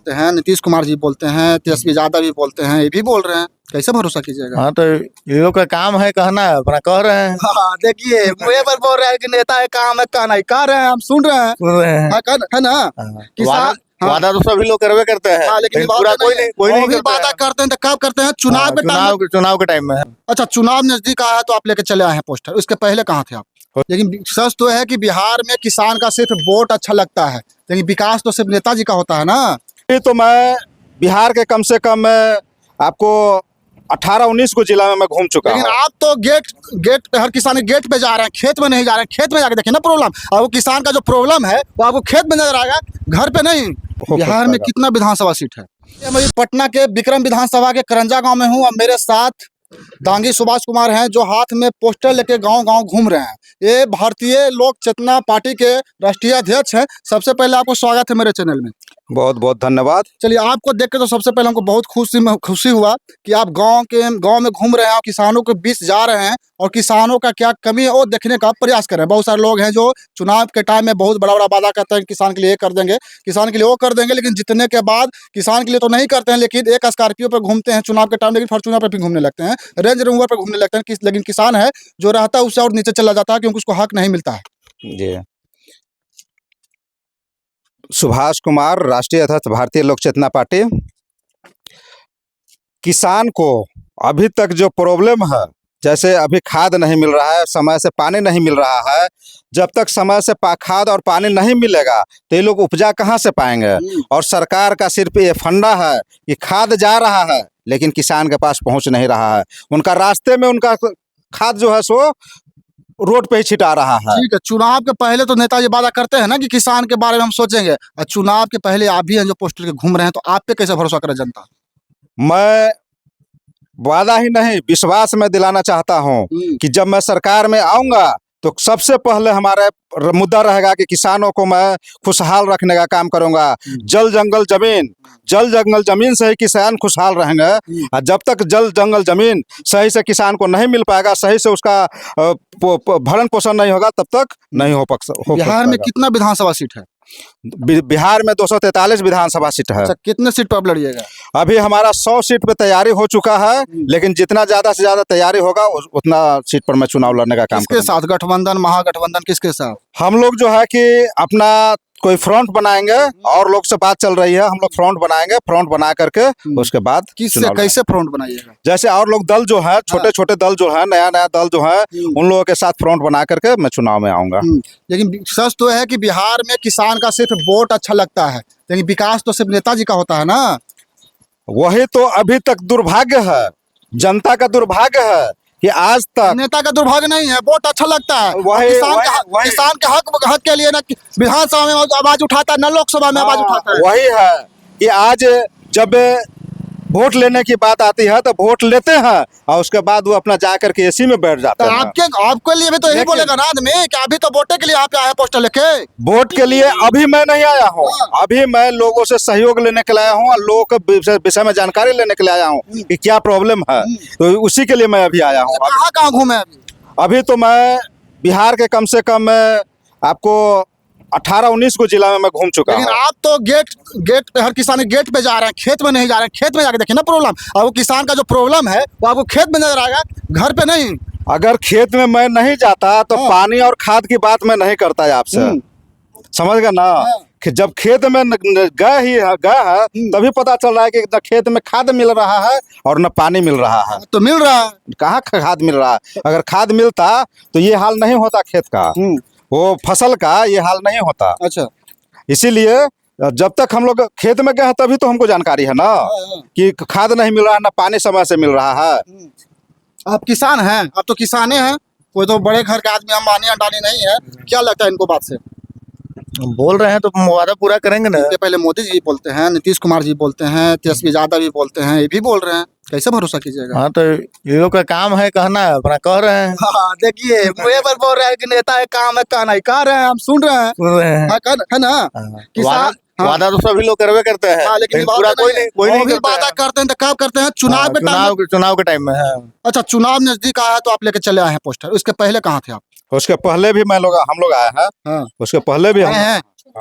बोलते हैं, नीतीश कुमार जी बोलते हैं, तेजस्वी यादव भी बोलते हैं, ये भी बोल रहे हैं, कैसे भरोसा कीजिएगा? हाँ तो ये लोग का काम है कहना, अपना कह रहे हैं। हाँ, देखिए मुझे पर बोल रहे हैं कि नेता है, काम है कहना, कह रहे हैं, हम सुन रहे हैं। सुन रहे हैं। हाँ, है ना? हाँ, किसान वादा तो सभी लोग करवे करते हैं, हाँ, लेकिन पूरा कोई नहीं भी वादा करते हैं तो कब करते हैं? चुनाव के टाइम में। अच्छा, चुनाव नजदीक आया तो आप लेके चले आए हैं पोस्टर, उसके पहले कहाँ थे आप? लेकिन सच तो है कि बिहार में किसान का सिर्फ वोट अच्छा लगता है, लेकिन विकास तो सिर्फ नेताजी का होता है ना। ये तो मैं बिहार के कम से कम आपको 18-19 को जिला में मैं घूम चुका हूँ। लेकिन आप तो गेट पे, हर किसान के गेट पे जा रहे हैं, खेत में नहीं जा रहे हैं। खेत में जाके देखिए ना प्रॉब्लम, और वो किसान का जो प्रॉब्लम है वो आपको खेत में नजर आएगा, घर पे नहीं। बिहार में कितना विधानसभा सीट है? मैं पटना के विक्रम विधानसभा के करंजा गांव में हूँ और मेरे साथ दांगी सुभाष कुमार हैं, जो हाथ में पोस्टर लेके गांव-गांव घूम रहे हैं। ये भारतीय लोक चेतना पार्टी के राष्ट्रीय अध्यक्ष हैं। सबसे पहले आपको स्वागत है मेरे चैनल में। बहुत बहुत धन्यवाद। चलिए, आपको देख के तो सबसे पहले हमको बहुत खुशी हुआ कि आप गांव में घूम रहे हैं और किसानों के बीच जा रहे हैं और किसानों का क्या कमी है वो देखने का प्रयास कर रहे हैं। बहुत सारे लोग हैं जो चुनाव के टाइम में बहुत बड़ा वादा करते हैं, किसान के लिए ये कर देंगे, किसान के लिए वो कर देंगे, लेकिन जीतने के बाद किसान के लिए तो नहीं करते हैं। लेकिन एक स्कॉर्पियो पर घूमते हैं चुनाव के टाइम, लेकिन फॉर्च्यूनर पर भी घूमने लगते हैं, रेंज रोवर पर घूमने लगते हैं। लेकिन किसान है जो रहता है उससे और नीचे चला जाता है, क्योंकि उसको हक नहीं मिलता है। जी, सुभाष कुमार, राष्ट्रीय अध्यक्ष भारतीय लोक चेतना पार्टी। किसान को अभी तक जो प्रॉब्लम है, जैसे अभी खाद नहीं मिल रहा है, समय से पानी नहीं मिल रहा है। जब तक समय से खाद और पानी नहीं मिलेगा तो ये लोग उपजा कहाँ से पाएंगे? और सरकार का सिर्फ ये फंडा है कि खाद जा रहा है लेकिन किसान के पास पहुंच नहीं रहा है। उनका रास्ते में उनका खाद जो है सो रोड पे ही छिटा रहा है। ठीक है, चुनाव के पहले तो नेताजी वादा करते हैं ना कि किसान के बारे में हम सोचेंगे, और चुनाव के पहले आप भी हैं जो पोस्टर के घूम रहे हैं, तो आप पे कैसे भरोसा करे जनता? मैं वादा ही नहीं, विश्वास में दिलाना चाहता हूं कि जब मैं सरकार में आऊंगा तो सबसे पहले हमारा मुद्दा रहेगा कि किसानों को मैं खुशहाल रखने का काम करूंगा। जल जंगल जमीन से ही किसान खुशहाल रहेंगे। और जब तक जल जंगल जमीन सही से किसान को नहीं मिल पाएगा, सही से उसका भरण पोषण नहीं होगा, तब तक नहीं हो बिहार में कितना विधानसभा सीट है? बिहार में 243 विधानसभा सीट है। अच्छा, कितने सीट पर आप लड़िएगा? अभी हमारा 100 सीट पे तैयारी हो चुका है, लेकिन जितना ज्यादा से ज्यादा तैयारी होगा उतना सीट पर मैं चुनाव लड़ने का काम किसके साथ? गठबंधन, महागठबंधन, किसके साथ? हम लोग जो है कि अपना कोई फ्रंट बनाएंगे, और लोग से बात चल रही है, हम लोग फ्रंट बनाएंगे। फ्रंट बना करके उसके बाद किससे कैसे फ्रंट बनाइएगा? जैसे और लोग दल जो है, छोटे छोटे दल जो है, नया दल जो है, उन लोगों के साथ फ्रंट बना करके मैं चुनाव में आऊंगा। लेकिन सच तो है कि बिहार में किसान का सिर्फ वोट अच्छा लगता है, लेकिन विकास तो सिर्फ नेताजी का होता है ना। वही तो अभी तक दुर्भाग्य है, जनता का दुर्भाग्य है कि आज तक नेता का दुर्भाग्य नहीं है, वोट अच्छा लगता है। किसान के हक के लिए ना विधानसभा में आवाज उठाता है, न लोकसभा में आवाज उठाता है। वही है कि आज जब वोट लेने की बात आती है तो वोट लेते हैं और उसके बाद वो अपना जाकर के एसी में बैठ जाते हैं। आपके लिए भी तो यही बोलेगा ना आदमी कि अभी तो वोटे के लिए आप आए पोस्टर लेके। वोट के लिए अभी मैं नहीं आया हूँ, अभी मैं लोगों से सहयोग लेने के लिए आया हूँ और लोगों के विषय में जानकारी लेने के लिए आया हूँ कि क्या प्रॉब्लम है, तो उसी के लिए मैं अभी आया हूँ। कहाँ घूमे अभी तो मैं बिहार के कम से कम आपको 18-19 को जिला में मैं घूम चुका हूँ। लेकिन आप तो गेट पे, हर किसान के गेट पे जा रहे हैं, खेत में नहीं जा रहे हैं। खेत में जाके देखिए ना प्रॉब्लम, और वो किसान का जो प्रॉब्लम है वो आपको खेत में नजर आएगा, घर पे नहीं। अगर खेत में मैं नहीं जाता तो पानी और खाद की बात मैं नहीं करता है आपसे, समझ गए ना। कि जब खेत में गए है तभी पता चल रहा है कि न खेत में खाद मिल रहा है और न पानी मिल रहा है। तो मिल रहा है कहाँ खाद मिल रहा है? अगर खाद मिलता तो ये हाल नहीं होता खेत का, वो फसल का ये हाल नहीं होता। अच्छा, इसीलिए जब तक हम लोग खेत में गए हैं तभी तो हमको जानकारी है ना कि खाद नहीं मिल रहा है, ना पानी समय से मिल रहा है। आप किसान हैं, आप तो किसाने हैं, कोई तो बड़े घर के आदमी, अंबानी अंडानी नहीं है। क्या लगता है इनको बात से? बोल रहे हैं तो वादा पूरा करेंगे ना। इसके पहले मोदी जी बोलते हैं, नीतीश कुमार जी बोलते हैं, तेजस्वी यादव भी बोलते हैं, ये भी बोल रहे हैं, कैसे भरोसा कीजिएगा? हाँ तो ये लोग का काम है कहना, अपना कह रहे हैं। हाँ, देखिए मुझे पर बोल रहे हैं कि नेता है, काम है कहना, कह रहे हैं, हम सुन रहे हैं। सुन रहे हैं। है ना? किसान वादा तो सभी लोग करवे करते हैं, लेकिन पूरा कोई नहीं वादा करते हैं तो कब करते हैं? चुनाव के टाइम में। अच्छा, चुनाव नजदीक आया तो आप लेके चले आए हैं पोस्टर, उसके पहले कहाँ थे आप? उसके पहले भी हम लोग आए हैं। उसके पहले भी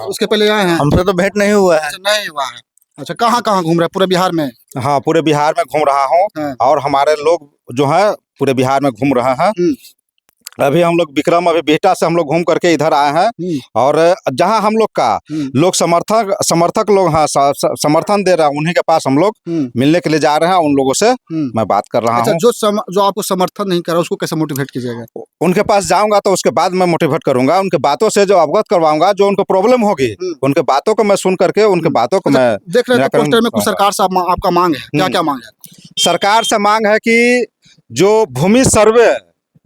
उसके पहले आए हैं। हमसे तो भेंट नहीं हुआ है। नहीं हुआ है। अच्छा, कहाँ कहाँ घूम रहे हैं पूरे बिहार में? हाँ, पूरे बिहार में घूम रहा हूँ हाँ। और हमारे लोग जो है पूरे बिहार में घूम रहे हैं। अभी हम लोग विक्रम अभी बिहटा से हम लोग घूम करके इधर आए हैं और जहां हम लोग का लोग समर्थक लोग हाँ समर्थन दे रहे हैं, उन्हीं के पास हम लोग मिलने के लिए जा रहे हैं। उन लोगों से मैं बात कर रहा अच्छा, हूँ। जो आपको समर्थन नहीं कर रहा उसको कैसे मोटिवेट कीजिएगा? उनके पास जाऊंगा तो उसके बाद मैं मोटिवेट करूंगा, उनके बातों से जो अवगत करवाऊंगा, जो उनको प्रॉब्लम होगी उनके बातों को मैं सुन करके उनके बातों को मैं देख रहे हैं पोस्टर में कुछ सरकार से आपका मांग है, क्या क्या मांग है? सरकार से मांग है कि जो भूमि सर्वे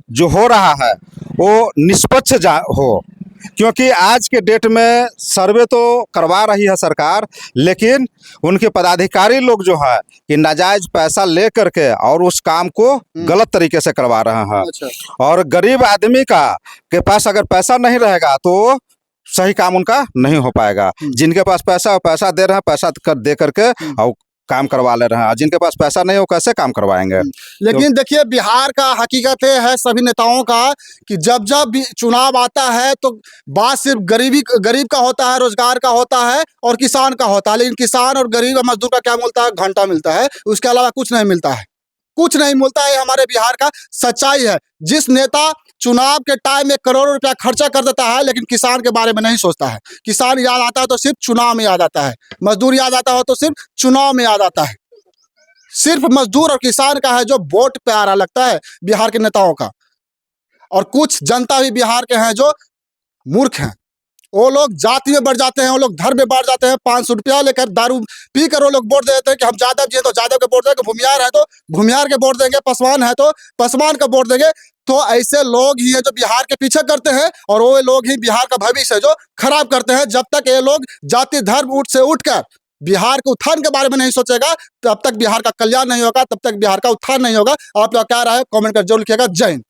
जो हो रहा है वो निष्पक्ष हो, क्योंकि आज के डेट में सर्वे तो करवा रही है सरकार, लेकिन उनके पदाधिकारी लोग जो है कि नाजायज पैसा ले करके और उस काम को गलत तरीके से करवा रहे हैं। अच्छा। और गरीब आदमी के पास अगर पैसा नहीं रहेगा तो सही काम उनका नहीं हो पाएगा। जिनके पास पैसा दे रहे हैं, पैसा दे करके और काम करवा ले रहे हैं, जिनके पास पैसा नहीं हो कैसे काम करवाएंगे? लेकिन देखिए, बिहार का हकीकत है सभी नेताओं का कि जब जब भी चुनाव आता है तो बात सिर्फ गरीब का होता है, रोजगार का होता है और किसान का होता है। लेकिन किसान और गरीब और मजदूर का क्या मिलता है? घंटा मिलता है, उसके अलावा कुछ नहीं मिलता है, कुछ नहीं मिलता है। हमारे बिहार का सच्चाई है। जिस नेता चुनाव के टाइम में करोड़ों रुपया खर्चा कर देता है लेकिन किसान के बारे में नहीं सोचता है। किसान याद आता है तो सिर्फ चुनाव में याद आता है, मजदूर याद आता हो तो सिर्फ चुनाव में याद आता है। सिर्फ मजदूर और किसान का है जो वोट प्यारा लगता है बिहार के नेताओं का। और कुछ जनता भी बिहार के हैं जो मूर्ख हैं, वो लोग जाति में बढ़ जाते हैं, वो लोग धर्म में बढ़ जाते हैं। 500 रुपया लेकर दारू पी कर वो लोग वोट देते हैं कि हम यादव जी हैं तो यादव के वोट देंगे, भूमियार है तो भूमियार के वोट देंगे, पासवान है तो पासवान का वोट देंगे। तो ऐसे लोग ही हैं जो बिहार के पीछे करते हैं और वो लोग ही बिहार का भविष्य जो खराब करते हैं। जब तक ये लोग जाति धर्म से उठकर बिहार के उत्थान के बारे में नहीं सोचेगा तब तक बिहार का कल्याण नहीं होगा, तब तक बिहार का उत्थान नहीं होगा। आप लोग क्या राय है कमेंट कर जरूर लिखिएगा। जय हिंद।